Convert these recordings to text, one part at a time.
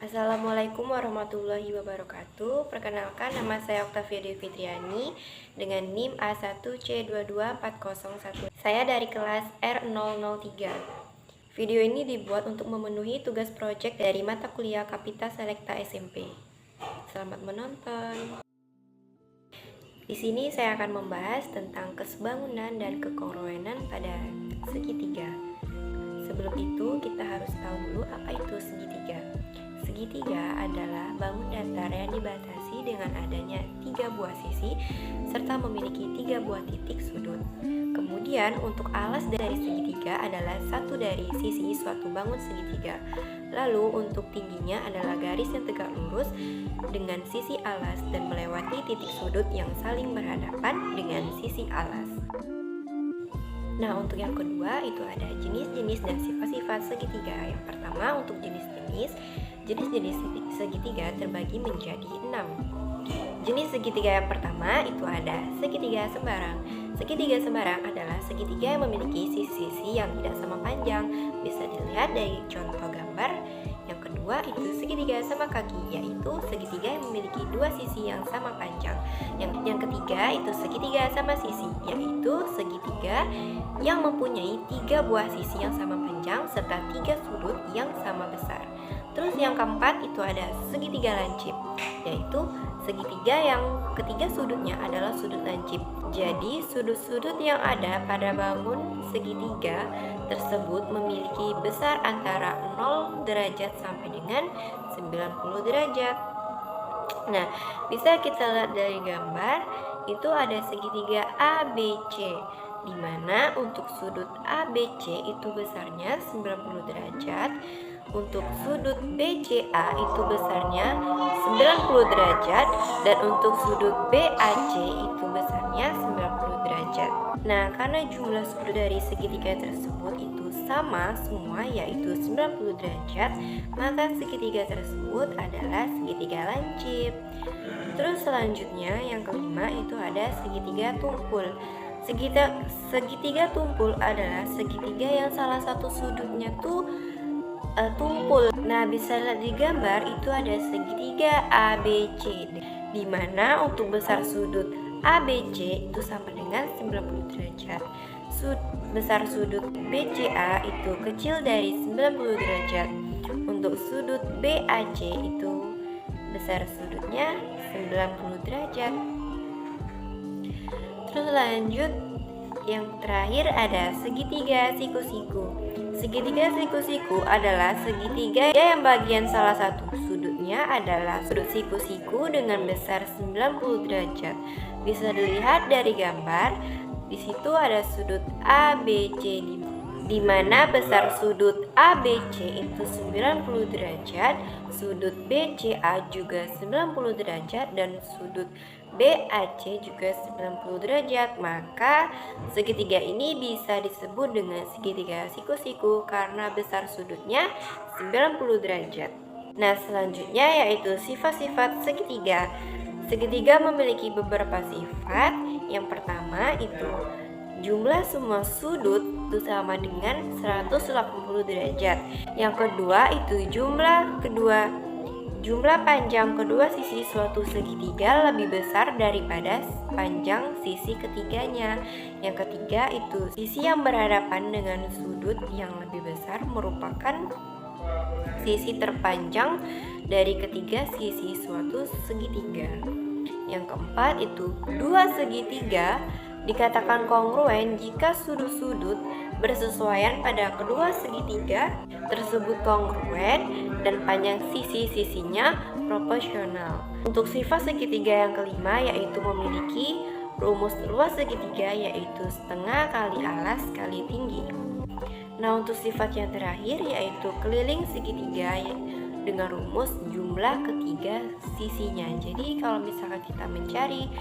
Assalamualaikum warahmatullahi wabarakatuh. Perkenalkan, nama saya Oktavia Dewi Fitriani dengan NIM A1C22401. Saya dari kelas R003. Video ini dibuat untuk memenuhi tugas proyek dari mata kuliah Kapita Selekta SMP. Selamat menonton. Di sini saya akan membahas tentang kesebangunan dan kekongruen pada segitiga. Sebelum itu, kita harus tahu dulu apa itu segitiga. Segitiga adalah bangun datar yang dibatasi dengan adanya 3 buah sisi serta memiliki 3 buah titik sudut. Kemudian untuk alas dari segitiga adalah satu dari sisi suatu bangun segitiga. Lalu untuk tingginya adalah garis yang tegak lurus dengan sisi alas dan melewati titik sudut yang saling berhadapan dengan sisi alas. Nah, untuk yang kedua itu ada jenis-jenis dan sifat-sifat segitiga. Yang pertama, untuk jenis-jenis segitiga terbagi menjadi 6. Jenis segitiga yang pertama itu ada segitiga sembarang. Segitiga sembarang adalah segitiga yang memiliki sisi-sisi yang tidak sama panjang. Bisa dilihat dari contoh gambar. Yang kedua itu segitiga sama kaki, yaitu segitiga yang memiliki 2 sisi yang sama panjang. Yang ketiga itu segitiga sama sisi, yaitu segitiga yang mempunyai 3 buah sisi yang sama panjang serta 3 sudut yang sama besar. Terus yang keempat itu ada segitiga lancip, yaitu segitiga yang ketiga sudutnya adalah sudut lancip. Jadi sudut-sudut yang ada pada bangun segitiga tersebut memiliki besar antara 0 derajat sampai dengan 90 derajat. Nah, bisa kita lihat dari gambar, itu ada segitiga ABC, di mana untuk sudut ABC itu besarnya 90 derajat, untuk sudut BCA itu besarnya 90 derajat, dan untuk sudut BAC itu besarnya 90 derajat. Nah, karena jumlah sudut dari segitiga tersebut itu sama semua, yaitu 90 derajat, maka segitiga tersebut adalah segitiga lancip. Terus selanjutnya yang kelima itu ada segitiga tumpul. Segitiga tumpul adalah segitiga yang salah satu sudutnya tuh tumpul. Nah, bisa lihat di gambar itu ada segitiga ABC, di mana untuk besar sudut ABC itu sama dengan 90 derajat. Besar sudut BCA itu kecil dari 90 derajat. Untuk sudut BAC itu besar sudutnya 90 derajat. Terus lanjut, yang terakhir ada segitiga siku-siku. Segitiga siku-siku adalah segitiga yang bagian salah satu sudutnya adalah sudut siku-siku dengan besar 90 derajat. Bisa dilihat dari gambar, di situ ada sudut ABC, di mana besar sudut ABC itu 90 derajat, sudut BCA juga 90 derajat, dan sudut BAC juga 90 derajat. Maka segitiga ini bisa disebut dengan segitiga siku-siku karena besar sudutnya 90 derajat. Nah, selanjutnya yaitu sifat-sifat segitiga. Segitiga memiliki beberapa sifat. Yang pertama itu jumlah semua sudut itu sama dengan 180 derajat. Yang kedua itu jumlah panjang kedua sisi suatu segitiga lebih besar daripada panjang sisi ketiganya. Yang ketiga itu sisi yang berhadapan dengan sudut yang lebih besar merupakan sisi terpanjang dari ketiga sisi suatu segitiga. Yang keempat itu dua segitiga dikatakan kongruen jika sudut-sudut bersesuaian pada kedua segitiga tersebut kongruen dan panjang sisi-sisinya proporsional. Untuk sifat segitiga yang kelima yaitu memiliki rumus luas segitiga yaitu setengah kali alas kali tinggi. Nah, untuk sifat yang terakhir yaitu keliling segitiga dengan rumus jumlah ketiga sisinya. Jadi kalau misalkan kita mencari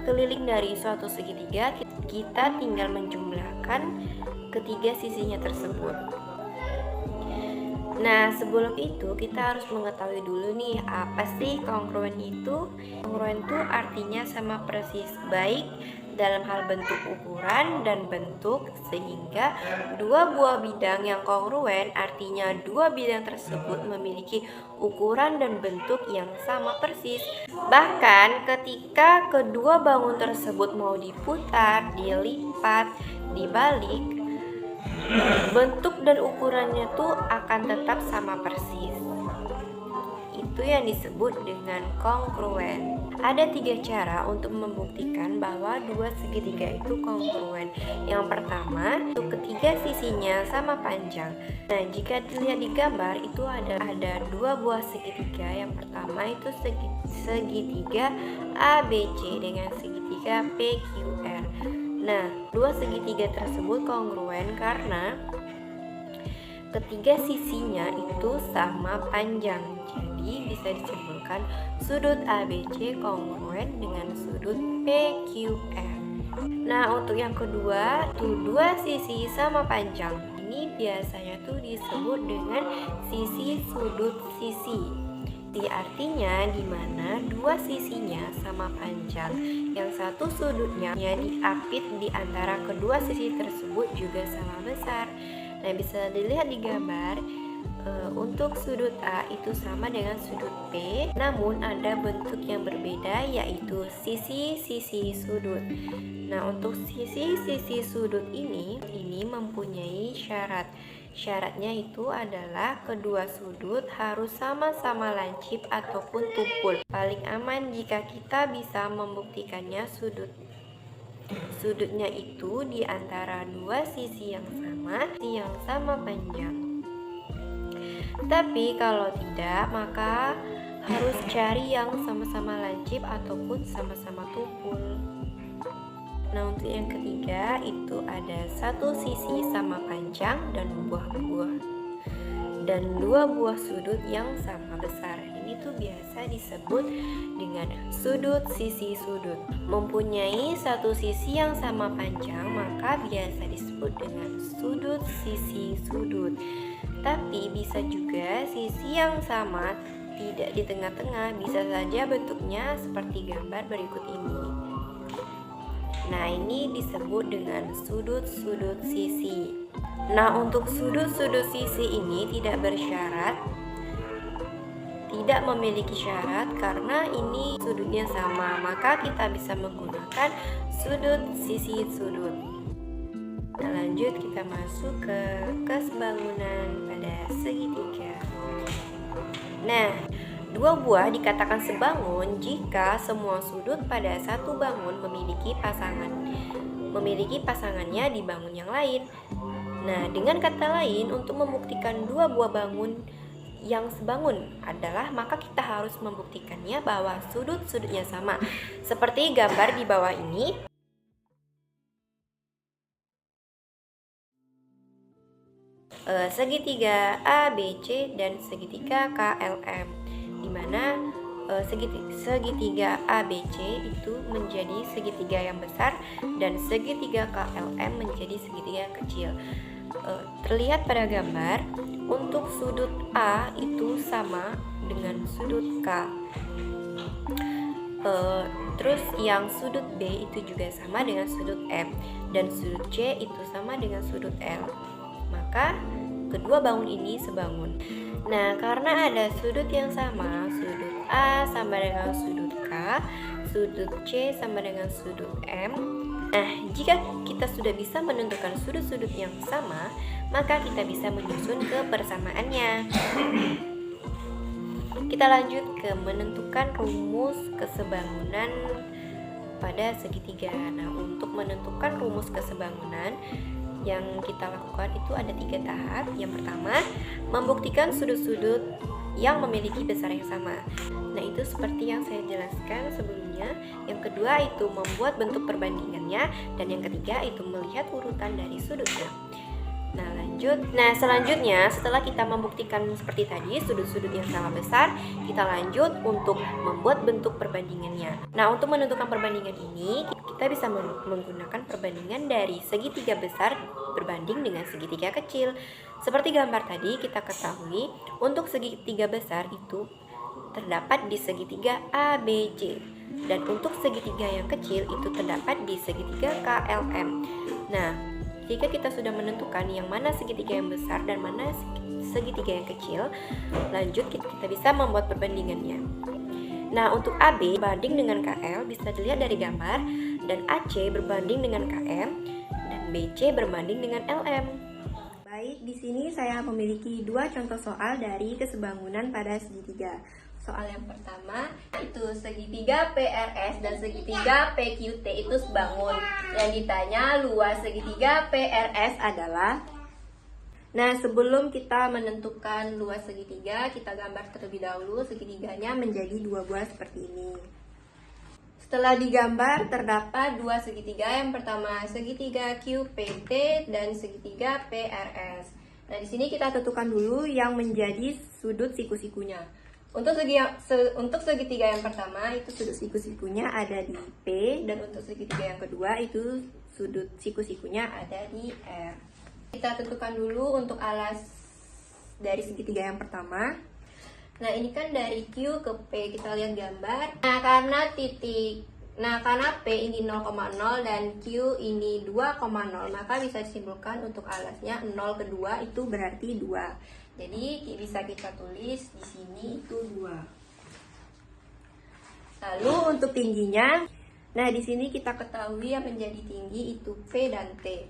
keliling dari suatu segitiga, kita tinggal menjumlahkan ketiga sisinya tersebut. Nah, sebelum itu kita harus mengetahui dulu nih, apa sih kongruen itu? Kongruen itu artinya sama persis, baik dalam hal bentuk, ukuran, dan bentuk, sehingga dua buah bidang yang kongruen, artinya dua bidang tersebut memiliki ukuran dan bentuk yang sama persis. Bahkan ketika kedua bangun tersebut mau diputar, dilipat, dibalik, bentuk dan ukurannya tuh akan tetap sama persis. Itu yang disebut dengan kongruen. Ada 3 cara untuk membuktikan bahwa dua segitiga itu kongruen. Yang pertama, untuk ketiga sisinya sama panjang. Nah, jika dilihat di gambar itu ada dua buah segitiga. Yang pertama itu segitiga ABC dengan segitiga PQR. Nah, dua segitiga tersebut kongruen karena ketiga sisinya itu sama panjang. Jadi bisa disimpulkan sudut ABC kongruen dengan sudut PQR. Nah, untuk yang kedua, tuh dua sisi sama panjang. Ini biasanya tuh disebut dengan sisi sudut sisi. Artinya dimana dua sisinya sama panjang, yang satu sudutnya diapit di antara kedua sisi tersebut juga sama besar. Nah, bisa dilihat di gambar, untuk sudut A itu sama dengan sudut P, namun ada bentuk yang berbeda, yaitu sisi-sisi sudut. Nah, untuk sisi-sisi sudut ini mempunyai syarat. Syaratnya itu adalah kedua sudut harus sama-sama lancip ataupun tumpul. Paling aman jika kita bisa membuktikannya sudutnya itu di antara dua sisi yang sama panjang. Tapi kalau tidak, maka harus cari yang sama-sama lancip ataupun sama-sama tumpul. Nah, untuk yang ketiga itu ada satu sisi sama panjang dan dua buah sudut yang sama besar. Ini tuh biasa disebut dengan sudut sisi sudut. Mempunyai satu sisi yang sama panjang, maka biasa disebut dengan sudut sisi sudut. Tapi bisa juga sisi yang sama tidak di tengah-tengah, bisa saja bentuknya seperti gambar berikut ini. Nah, ini disebut dengan sudut-sudut sisi. Nah, untuk sudut-sudut sisi ini tidak bersyarat, tidak memiliki syarat karena ini sudutnya sama, maka kita bisa menggunakan sudut sisi sudut. Nah, lanjut kita masuk ke kesebangunan pada segitiga. Nah, dua buah dikatakan sebangun jika semua sudut pada satu bangun memiliki pasangannya di bangun yang lain. Nah, dengan kata lain, untuk membuktikan dua buah bangun yang sebangun adalah, maka kita harus membuktikannya bahwa sudut-sudutnya sama. Seperti gambar di bawah ini. Segitiga ABC dan segitiga KLM, di mana segitiga ABC itu menjadi segitiga yang besar dan segitiga KLM menjadi segitiga yang kecil. Terlihat pada gambar, untuk sudut A itu sama dengan sudut K. Terus yang sudut B itu juga sama dengan sudut M, dan sudut C itu sama dengan sudut L. Maka kedua bangun ini sebangun. Nah, karena ada sudut yang sama, sudut A sama dengan sudut K, sudut C sama dengan sudut M. Nah, jika kita sudah bisa menentukan sudut-sudut yang sama, maka kita bisa menyusun kebersamaannya. Kita lanjut ke menentukan rumus kesebangunan pada segitiga. Nah, untuk menentukan rumus kesebangunan yang kita lakukan itu ada 3 tahap. Yang pertama, membuktikan sudut-sudut yang memiliki besar yang sama. Nah, itu seperti yang saya jelaskan sebelumnya. Yang kedua itu membuat bentuk perbandingannya, dan yang ketiga itu melihat urutan dari sudutnya. Nah, lanjut. Nah, selanjutnya setelah kita membuktikan seperti tadi sudut-sudut yang sama besar, kita lanjut untuk membuat bentuk perbandingannya. Nah, untuk menentukan perbandingan ini, kita bisa menggunakan perbandingan dari segitiga besar berbanding dengan segitiga kecil. Seperti gambar tadi, kita ketahui untuk segitiga besar itu terdapat di segitiga ABC. Dan untuk segitiga yang kecil itu terdapat di segitiga KLM. Nah, jika kita sudah menentukan yang mana segitiga yang besar dan mana segitiga yang kecil, lanjut kita bisa membuat perbandingannya. Nah, untuk AB berbanding dengan KL bisa dilihat dari gambar, dan AC berbanding dengan KM, dan BC berbanding dengan LM. Baik, di sini saya memiliki dua contoh soal dari kesebangunan pada segitiga. Soal yang pertama itu segitiga PRS dan segitiga PQT itu sebangun. Yang ditanya luas segitiga PRS adalah. Nah, sebelum kita menentukan luas segitiga, kita gambar terlebih dahulu segitiganya menjadi dua buah seperti ini. Setelah digambar, terdapat dua segitiga. Yang pertama segitiga QPT dan segitiga PRS. Nah, di sini kita tentukan dulu yang menjadi sudut siku-sikunya. Untuk segitiga yang pertama itu sudut siku-sikunya ada di P, dan untuk segitiga yang kedua itu sudut siku-sikunya ada di R. Kita tentukan dulu untuk alas dari segitiga yang pertama. Nah, ini kan dari Q ke P, kita lihat gambar. Nah, karena P ini 0,0 dan Q ini 2,0, maka bisa disimpulkan untuk alasnya 0 ke 2 itu berarti 2. Jadi bisa kita tulis di sini itu 2. Lalu untuk tingginya, nah di sini kita ketahui yang menjadi tinggi itu P dan T.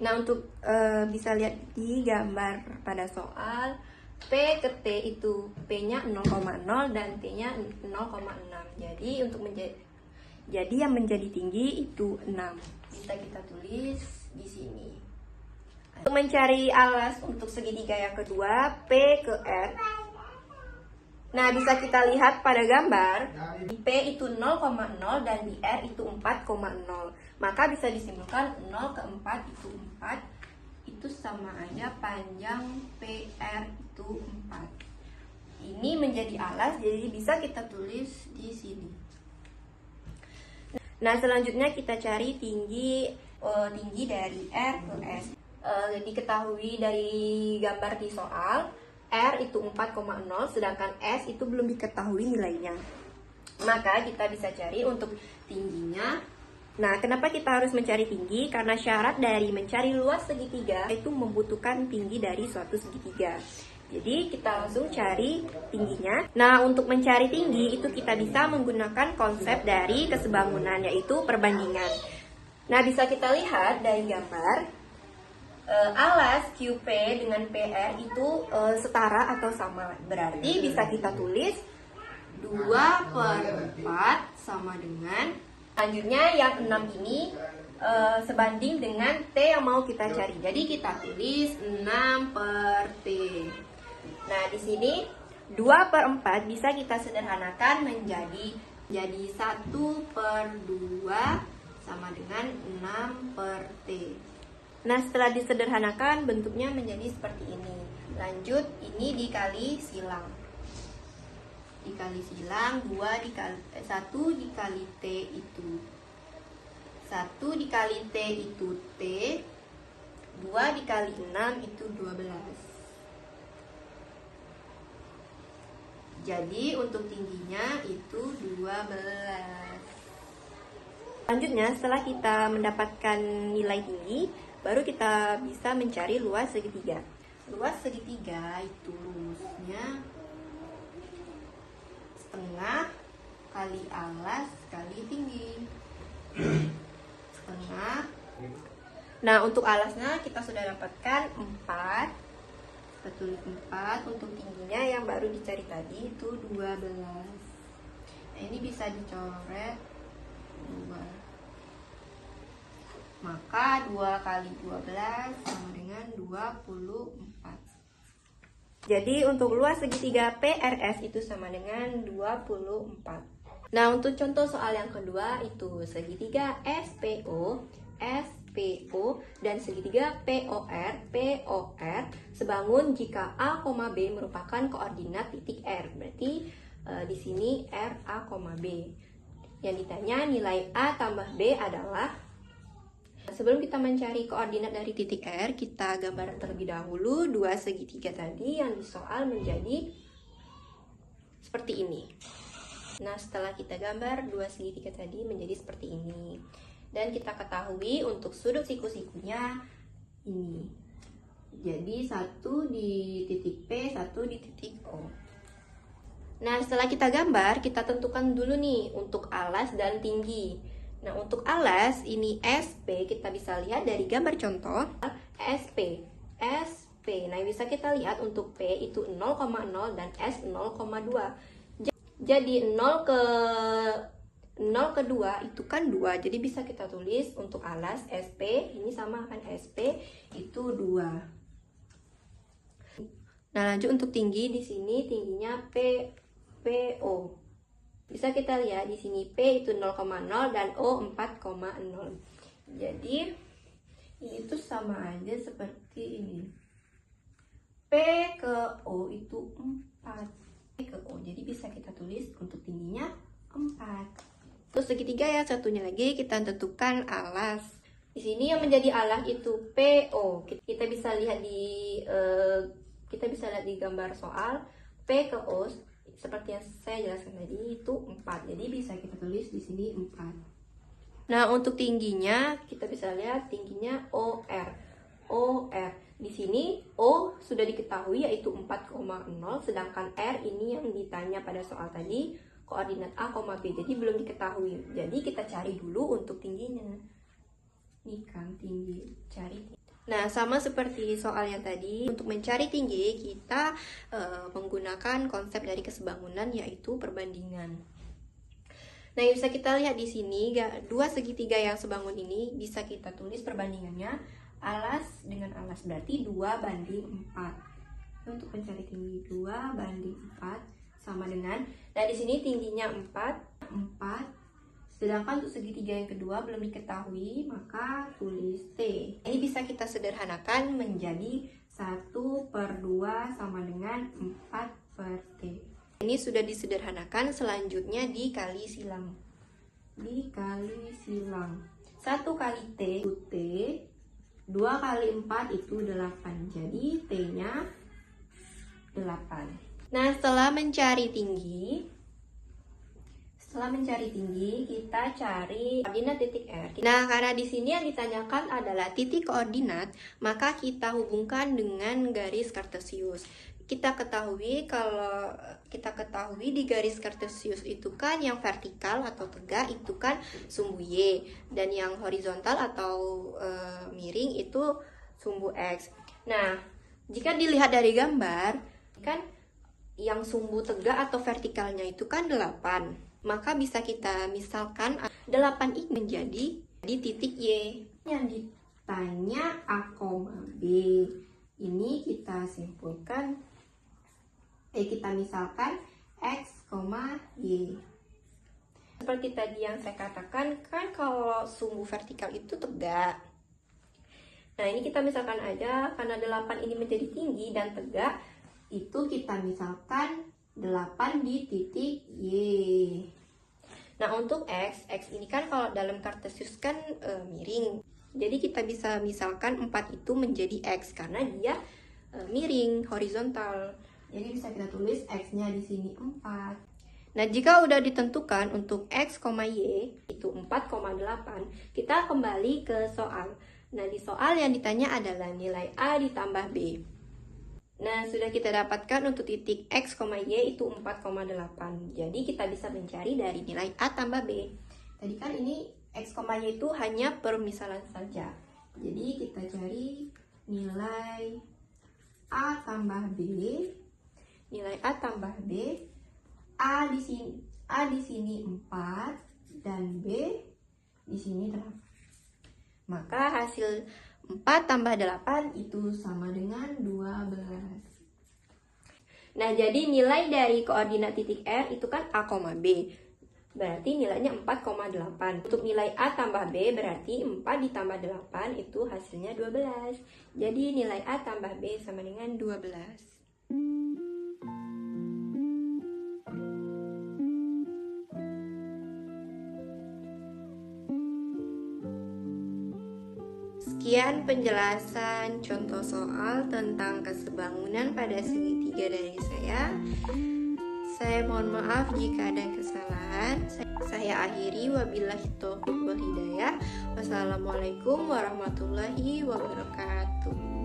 Nah, untuk bisa lihat di gambar pada soal, P ke T itu P-nya 0,0 dan T-nya 0,6. Jadi yang menjadi tinggi itu 6. Bisa kita tulis di sini. Untuk mencari alas untuk segitiga yang kedua, P ke R. Nah, bisa kita lihat pada gambar, di P itu 0,0 dan di R itu 4,0. Maka bisa disimpulkan 0 ke 4 itu 4. Itu sama aja panjang PR itu 4. Ini menjadi alas, jadi bisa kita tulis di sini. Nah, selanjutnya kita cari tinggi dari R ke S. Diketahui dari gambar di soal, R itu 4,0 sedangkan S itu belum diketahui nilainya. Maka kita bisa cari untuk tingginya. Nah, kenapa kita harus mencari tinggi? Karena syarat dari mencari luas segitiga itu membutuhkan tinggi dari suatu segitiga. Jadi kita langsung cari tingginya. Nah, untuk mencari tinggi itu kita bisa menggunakan konsep dari kesebangunan, yaitu perbandingan. Nah, bisa kita lihat dari gambar, alas QP dengan PR itu setara atau sama. Berarti bisa kita tulis 2/4 sama dengan, selanjutnya yang 6 ini sebanding dengan T yang mau kita cari. Jadi kita tulis 6/T. Nah, di sini 2/4 bisa kita sederhanakan menjadi 1/2 sama dengan 6/T. Nah, setelah disederhanakan bentuknya menjadi seperti ini. Lanjut, ini dikali silang. Dikali silang 1 dikali T itu 1 dikali T itu T, 2 dikali 6 itu 12. Jadi untuk tingginya itu 12. Selanjutnya, setelah kita mendapatkan nilai tinggi, baru kita bisa mencari luas segitiga. Luas segitiga itu rumusnya setengah kali alas kali tinggi. Setengah. Nah, untuk alasnya kita sudah dapatkan 4. Kita tulis 4. Untuk tingginya yang baru dicari tadi itu 12. Nah, ini bisa dicoret 2. Maka 2 kali 12 sama dengan 24. Jadi untuk luas segitiga PRS itu sama dengan 24. Nah, untuk contoh soal yang kedua itu segitiga SPO, dan segitiga POR sebangun jika A, B merupakan koordinat titik R. Berarti di sini R, A, B. Yang ditanya nilai A tambah B adalah. Sebelum kita mencari koordinat dari titik R, kita gambar terlebih dahulu dua segitiga tadi yang di soal menjadi seperti ini. Nah, setelah kita gambar dua segitiga tadi menjadi seperti ini. Dan kita ketahui untuk sudut siku-sikunya ini. Jadi satu di titik P, satu di titik O. Nah, setelah kita gambar, kita tentukan dulu nih untuk alas dan tinggi. Nah, untuk alas ini SP, kita bisa lihat dari gambar contoh SP. Nah, bisa kita lihat untuk P itu 0,0 dan S 0,2. Jadi 0 ke 2 itu kan 2. Jadi bisa kita tulis untuk alas SP ini sama kan SP itu 2. Nah, lanjut untuk tinggi, di sini tingginya PO. Bisa kita lihat di sini P itu 0,0 dan O 4,0. Jadi ini tuh sama aja seperti ini. P ke O itu 4. P ke O. Jadi bisa kita tulis untuk tingginya 4. Terus segitiga yang satunya lagi kita tentukan alas. Di sini yang menjadi alas itu PO. Kita bisa lihat di gambar soal P ke O seperti yang saya jelaskan tadi itu 4. Jadi bisa kita tulis di sini 4. Nah, untuk tingginya kita bisa lihat tingginya OR. Di sini O sudah diketahui yaitu 4,0, sedangkan R ini yang ditanya pada soal tadi koordinat A, B, jadi belum diketahui. Jadi kita cari dulu untuk tingginya. Ini kan tinggi, cari tinggi. Nah, sama seperti soal yang tadi, untuk mencari tinggi kita menggunakan konsep dari kesebangunan yaitu perbandingan. Nah, bisa kita lihat di sini dua segitiga yang sebangun ini bisa kita tulis perbandingannya alas dengan alas, berarti 2 banding 4. Untuk mencari tinggi 2 banding 4 sama dengan, nah di sini tingginya 4. Sedangkan untuk segitiga yang kedua belum diketahui, maka tulis T. Ini bisa kita sederhanakan menjadi 1/2 sama dengan 4/T. Ini sudah disederhanakan, selanjutnya dikali silang. 1 kali T itu T, 2 kali 4 itu 8. Jadi T-nya 8. Nah, setelah mencari tinggi, kita cari koordinat titik R. Nah, karena di sini yang ditanyakan adalah titik koordinat, maka kita hubungkan dengan garis kartesius. Kita ketahui di garis kartesius itu kan yang vertikal atau tegak itu kan sumbu Y, dan yang horizontal atau miring itu sumbu X. Nah, jika dilihat dari gambar kan yang sumbu tegak atau vertikalnya itu kan 8. Maka bisa kita misalkan 8 ini menjadi di titik Y. Yang ditanya A, B. Ini kita simpulkan, kita misalkan X, Y. Seperti tadi yang saya katakan, kan kalau sumbu vertikal itu tegak. Nah, ini kita misalkan aja, karena 8 ini menjadi tinggi dan tegak, itu kita misalkan 8 di titik Y. Nah, untuk X ini kan kalau dalam kartesius kan miring. Jadi kita bisa misalkan 4 itu menjadi X karena dia miring, horizontal. Jadi bisa kita tulis X-nya di sini 4. Nah, jika udah ditentukan untuk X, Y itu 4,8, kita kembali ke soal. Nah, di soal yang ditanya adalah nilai A ditambah B. Nah, sudah kita dapatkan untuk titik X, Y itu 4,8. Jadi kita bisa mencari dari nilai A tambah B. Tadi kan ini X, Y itu hanya permisalan saja. Jadi kita cari nilai A tambah B. Nilai A tambah B. A di sini 4 dan B di sini 8. Maka hasil 4 tambah 8 itu sama dengan 12. Nah, jadi nilai dari koordinat titik R itu kan A, B. Berarti nilainya 4,8. Untuk nilai A tambah B berarti 4 ditambah 8 itu hasilnya 12. Jadi nilai A tambah B sama dengan 12. Sekian penjelasan contoh soal tentang kesebangunan pada segitiga dari saya. Saya mohon maaf jika ada kesalahan. Saya akhiri, wabillahi taufiq wal hidayah. Wassalamualaikum warahmatullahi wabarakatuh.